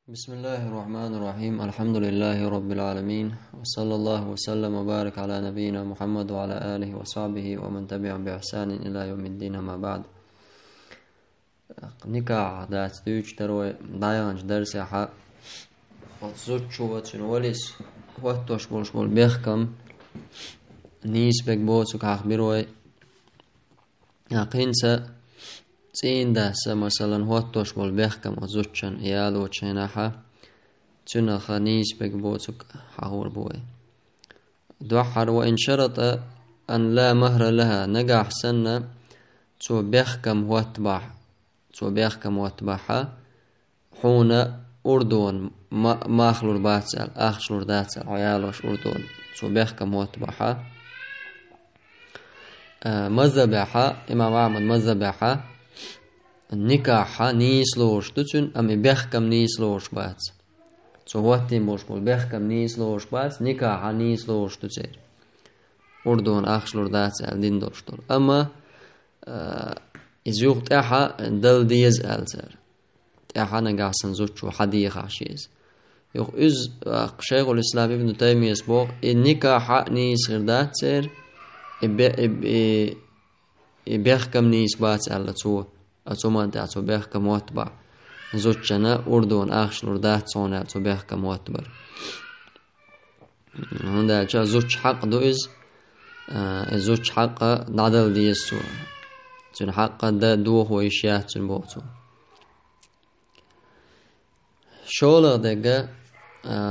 بسم الله الرحمن الرحيم. الحمد لله رب العالمين، وصلى الله وسلم وبارك على نبينا محمد وعلى آله وصحبه ومن تبعهم بإحسان إلى يوم الدين. ما بعد، نكاح دات دوش دروي دايانج درس حق وتزوج شوات وليس وقتوش بول بيخكم نيس بك بوتسك أخبروي قينسا تين داسا مثلا وقتوش بول بيخكم وزوجشن إيالو تشيناحا تنا خنيس بك بوتسك حور بوي دوحر. وإن شرط أن لا مهر لها نجاح سنة تو بيخكم واتباحا حونا أردون ما خلور باتسال أخشلور داتسال عيالوش أردون تو بيخكم واتباحا مذبحا إمام أحمد مذبحا نكاحا نيس لوش تتون أمي بيخكم نيس لوش باتس تو واتين بوش بول بيخكم نيس لوش باتس نكاحا نيس لوش تتير أردون أخشلور داتسال دين دوشتور. أما إزيوغ تاحا دل ديز ألسر تاحا نقاسن زوجو حديخ عشيز يوغ شيخ الإسلام ابن تيمية سبوغ النكاحا نيس غردات سير بيخكم نيس باتس ألا تو مانتا تو بيخكم واتبع زوجنا أردون أخشلور دات صونا تو بيخكم واتبر هندا جا زوج حق دو زوج حق نعدل ديز سو تن حق دا دو هو إشياء تن بوتو شولا دقا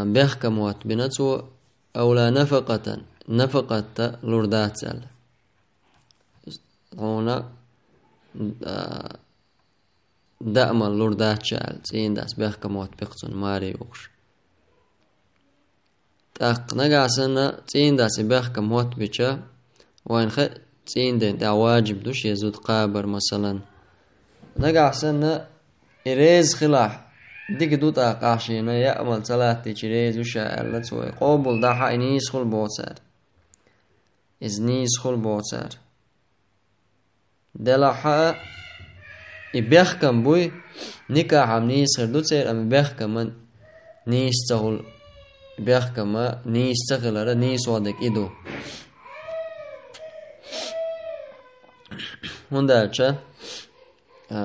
بيخكم واتبنتو أولا نفقة لوردات سال هنا دائما لوردات شال تين داس بيخكم واتبقتون ماري يوش تاق نقاسنا تين داس بيخكم واتبقى وين خي تين دين دا واجب دوش يزود قابر مثلا نقاسنا إريز خلاح ديك دوتا قاشينا يأمل ثلاثة تشريز وشاء لتوي قوبل داحا إنيس خل بوتسار إزنيس خل بوتسار دلحا إبيخكم بوي نكاح منيس خردوتسير أم إبيخكم من نيس تغل إبيخكم نيس تغلر نيس ودك إدو هندالشا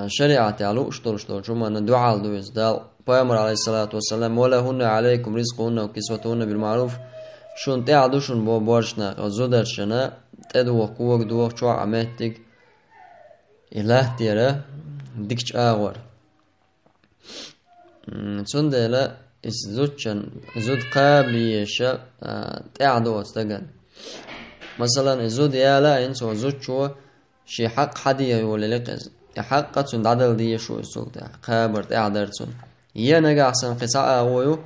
شريعة علو اشتر شما ندعال دويز دال بيامر عليه الصلاة والسلام ولا هن عليكم رزقهن وكسوتهن بالمعروف شون تعدو شون بو بورشنا وزودرشنا تدو وقوك دوك شو عمتك إله تيرا ديكش آور سندلا زود قابليشا تعدو وستغن مثلا زود يالا انسو زود شو شي حق حديه يولي لقز حقا تون عدل دي شو السلطة قابر تعدرتون ينجا أحسن قصاء أويو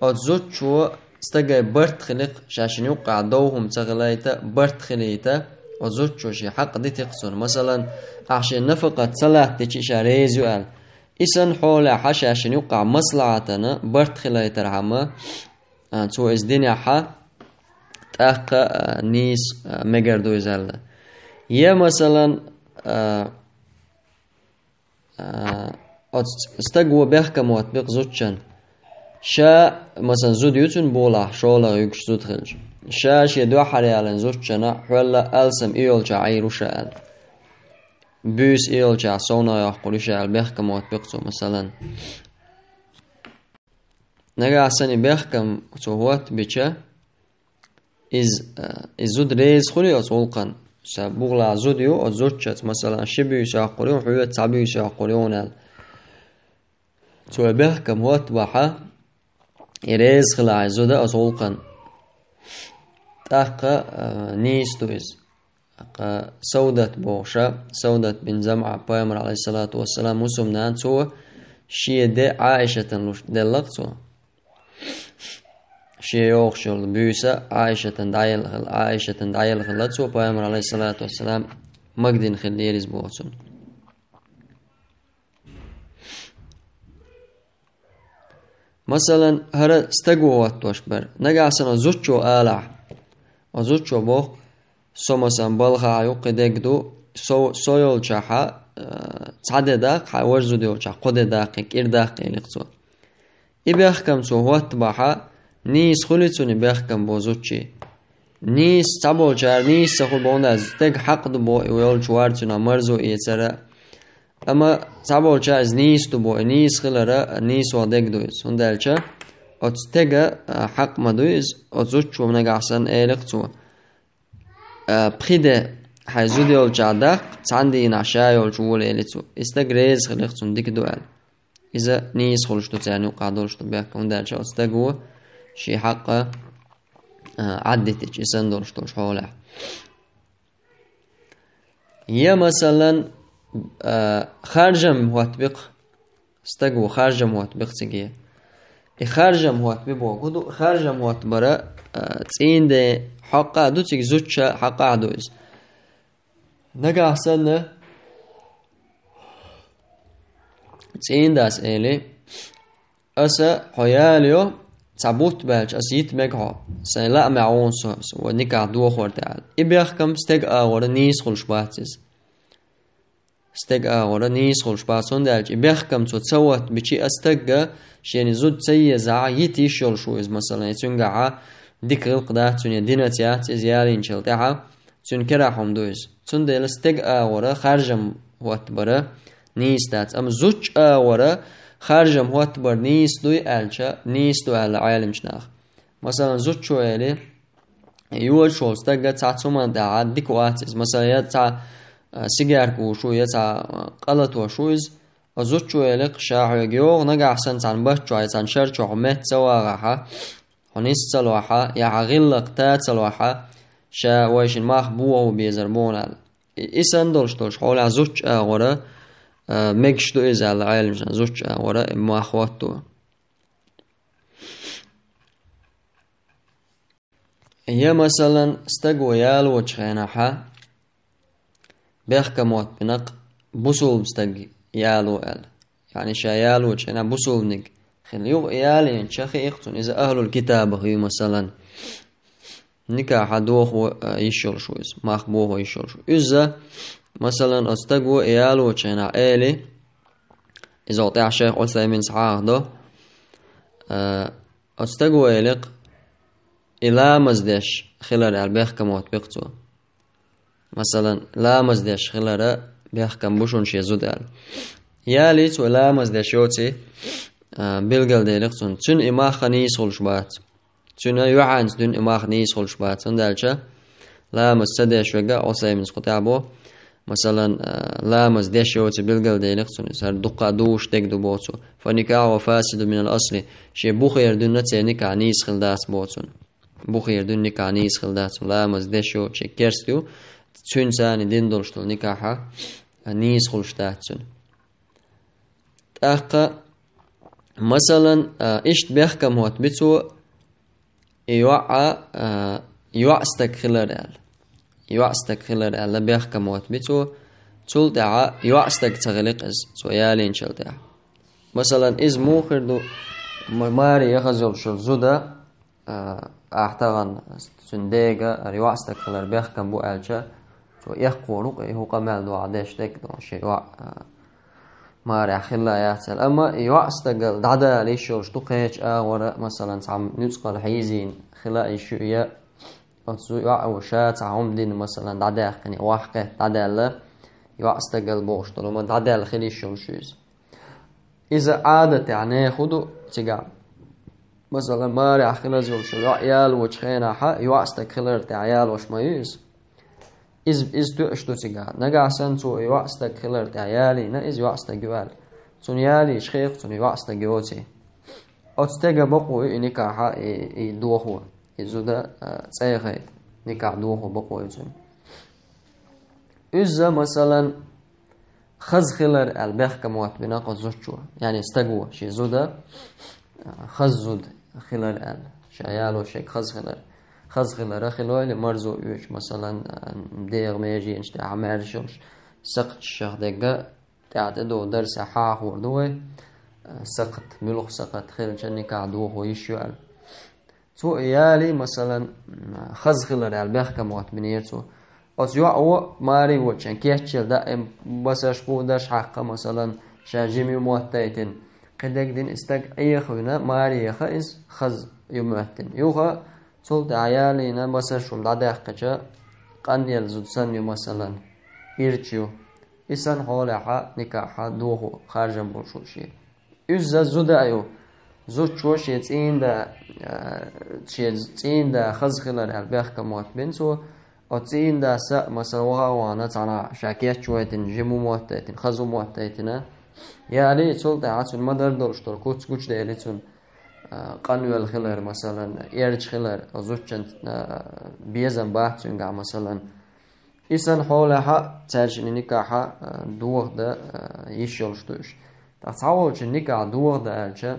أتزوج شو استجى برت خلق شاشن يوقع دوهم تغليتا برت خليتا أتزوج شو شي حق دي تقصون مثلا عشان نفقة صلاة تشيشا ريزو قال إسن حول حشا عشان يوقع مصلعتنا برت خليتا رحمة تو إزدنيا حا تأقى نيس مجردو يزال يا مثلا استقوى بيحكم واتبق زوجشن شا مثلا زود يوتن بولا شولا يكش زود خلج شاش يدو حريالن زوجشنا حولا ألسم إيولجا عيرو شاال بيس إيولجا صونا يحقلو شاال بيحكم واتبقتو مثلا نجا عساني بيحكم وتوهوات بيشا زود ريز خلي أتولقن بغلا زوديو أزوجت مثلا شبيو ساقوليون حيوة تعبيو ساقوليون تو بيحكم واتباحا إريز خلاع زودا أزولقن تاقا نيس دويز سودة بوشا سودة بن زمعة بيامر عليه الصلاة والسلام مسلم تو شي دي عائشة دلقتو شيوخ شغل بيوسا عائشة دايل خلتو بيامر عليه الصلاة والسلام مقدين خليريز بوتون مثلا هر استقوى واتوش بر نقاسنا زوجو آلع وزوجو بوخ سو مثلا بلغا يوقي ديكدو سويول جاحا تعدي داق حاورزو ديو جاح قد داقي كير داقي لقتو إبيخكم سو وات بحا نيس خلتوني بيخكم بوزوتشي نيس تابول شار نيس سخل بونداز تك حق دبو ويول شوارتنا مرزو إيتسرا أما تابول شار نيس دبو نيس خلرا نيس ودك دويز هندالشا أتستجا حق مدويز أتزوتشو منك أحسن إلكتو بخيدة حيزود يول جادق تعندي نعشا يول شوول إلتو استجريز خلقتون ديك دوال إذا نيس خلشتو تاني وقعدولشتو بيحكم هندالشا أتستجوا شي حق عدتش إسندولشتو شحولح يا مثلا خارجم واتبق استجوا خارجم واتبق تجيه خارجم واتبقوا كدو خارجم واتبرا تين ده حقا دو تيك زوجة حقا عدوز نجا أحسن تين داس إلي أسا حياليو تعبوت بالج أسيت مجها سيلا معون سوس ونكع دو خورتال إبيخكم استج أغور نيس خلش باتس استج أغور نيس خلش باتسون دالج إبيخكم تسوت بشي استج شيني زود سيزع يتيشول شويز مثلا يتنقع ديك القدات تون ديناتيات زيالين شلتها تون كراحهم دويز تون ديل استج أغور خارجم واتبرا نيستات أم زوج أغور خارجم واتبر نيس دوي ألشا نيس دوي على عالم شناخ مثلا زوج شويلي يول شول استج تعتوما دعا ديك واتز مثلا يتع سيجار وشو يتع قلط وشويز أزوج شويلي قشاع يجيوغ نجا أحسن عن بشو عن شرش وعمت سواغها هنيس سلوحة يعغلق تات سلوحة شا ويش الماخ بوه بيزربون إسان دولش حول زوج أغورا ميكش دو إزا على العالم زوج أغورا ما أخواتو هي مثلا استقو يال وشخيناحا بيخ موت بنق بوصول بستق يالو ال يعني شا يالو وشخينا بوصول نق خليوغ يالي ينشخي إختون إذا أهل الكتاب هي مثلا نكاح دوخ يشول شويز ماخبوه يشول شويز إذا مثلا استقو يالو وشخينا إلي إذا أطيع الشيخ عثيمين صحاح ده استقو إليق إلا مزدش خلال البيخ كموت بيقتو مثلا لا مزدش خلال بيخ كم بوشون شي زودال ياليت ولا مزدش يوتي بيلقل ديلقتون تن إماخ نيس خلشبات تن يوحانس دون إماخ نيس خلشبات تندالشا لا مزدش وقا عصيمين سقطعبو مثلا لا مزدش يوتي بيلقل ديلقتون سار دقا دوش تقدو بوتو فنكاح وفاسد من الأصل شي بوخير دون نتي نكاح نيس خلدات بوتون بخير دون نكاح نيس خلدات لا مزدشو شكرستو تون ساني دين دولشتو نكاحا نيس خلشتاتون تاقا مثلا اشت بيخكم هوت بيتو يوعستك خلال يوعستك خلال لا بيخكم هوت بيتو تول دعا يوعستك تغلق از سو يالين شل دعا مثلا إز موخر دو ماري يخزل شل زودا أحتغن سنديجا ريوعستك خلال بيخكم بو ألشا سو يخقونوك هو قمال دو عداش تك دو شيء ماري خلا يحصل أما يوعستك دعدا ليش شو قيش ورا مثلا عم نسقى الحيزين خلا الشيء أتسو وشات عمدين مثلا دعدا يعني واحد دعدا لا يوعستك البوش طالما دعدا الخلي شوز إذا عادت يعني خدو تجا مثلا ماري خلال زول شو عيال وشخينا حق يوعستك خلال عيال وش ما يس إز تو أشتو تجا نجا سنتو يوعستك خلال عيالي نا إز يوعستك جوال تونيالي شخيق توني يوعستك جوتي أتستجا بقوي نكاح دوخو إذا تسيخي نكاح دوخو بقوي تون إذا مثلا خز خلال البيخ كموات بناقة زوجو يعني استجوا شي زودا خزود خلال شعيال وشيك خز خلال خلال مرزو يوش مثلا دير ميجي انشتا عمال شوش سقط الشيخ دقا تعتدو درس حاح وردوه سقط ملوخ سقط خلال شنك عدوه ويشوال تو إيالي مثلا خز خلال البيخ كموات بنيرتو أتيو أو ماري وشان كيشل دائم بس أشبو داش حقه مثلا شاجيمي موتايتين قدك دين استق أي خوينا ماري خائز خز يمهتن يوها صلت عيالنا مثلا شو مدعى حكجا قن يلزوسن مثلا إرتشيو إنسان حولها نكاحا دوه خارجا بوشوشي إذا زودا أيو زود شوش يتين دا خز خلال البيخ كموت بنسو أو تين دا سا مثلا وانا تعالى شاكيات شويتين جيمو موتتين خزو موتتين يا علي صلت عاتون ما دردولش تر كوتش ده ليتون قانون الخلال مثلا يرج خلال زوجن بيزن باحتون قا مثلا إنسان حولها ترجم نكاحا دوغ ده يشيلشتوش تصور نكاح دوغ ده أرجع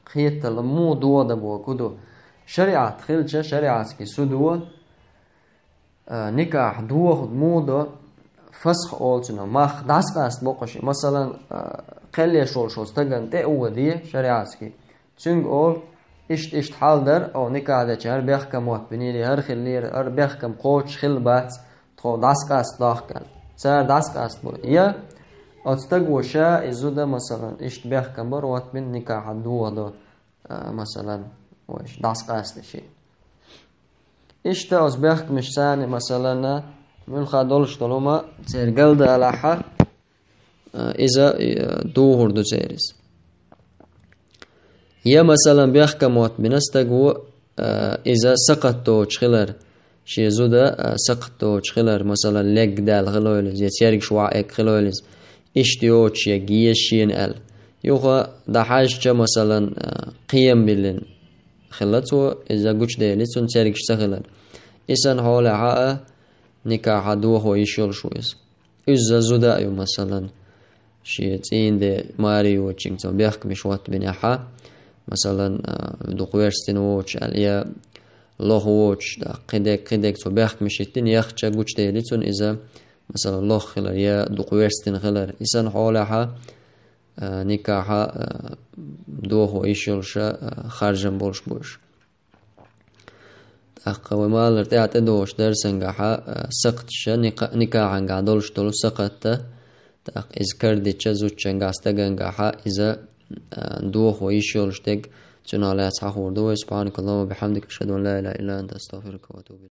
خيط المو دوغ ده بو كدو شريعة خلجة شريعة كي سدوه نكاح دوغ مو ده فسخ أولتنا ما داس قاست بقش مثلا قلية شول تجن تأوه دي شريعة كي تنج أول إشت حال در أو نكاح ده هر بيحكم وقت بنيري هر خلير هر بيحكم قوش خل بات تخو داس قاست داخل سر داس قاست بو يا أو تستقوى شاء إزودا مثلا إشت بيحكم بر وقت من نكاح دوه ده مثلا وإيش داس قاست شيء إشت أوز بيحكم مش ثاني مثلا من خادولش طالما ترجل ده على حق إذا دوه دو تيرس يا مثلا بيحكم وقت بنستقو إذا سقطتو تشخلر شي زودا سقطتو تشخلر مثلا لق دال خلويلز يتيرك شواعك خلويلز إشتيو تشي جيشين ال يوخا دا حاجة مثلا قيم بلن خلطو إذا قوش ديلتون تيرك شتخلر إسان حول حقا نكاح دوه يشيل شويس إذا زودا أيو مثلا شي تين دي ماريو تشينكتون بيحكم شوات بنيحا مثلا دوقويرستين ووتش عليا لوح ووتش دا قدك تو بيحكم شيتين يخشى قوش ديلتون إذا مثلا لوح خلر يا دوقويرستين خلر إسان حولها نكاح دوه يشيل خارجا بوش أقوى مال ارتعت دوش درسن قاحا سقط شا نكاحا قادولش دولو سقط إذ كردي تشزوچن قاستغن قاحا إذا دوه ويشيلش تك تنالات حقور دوه سبحانك اللهم وبحمدك أشهد أن لا إله إلا أنت أستغفرك وأتوب إليك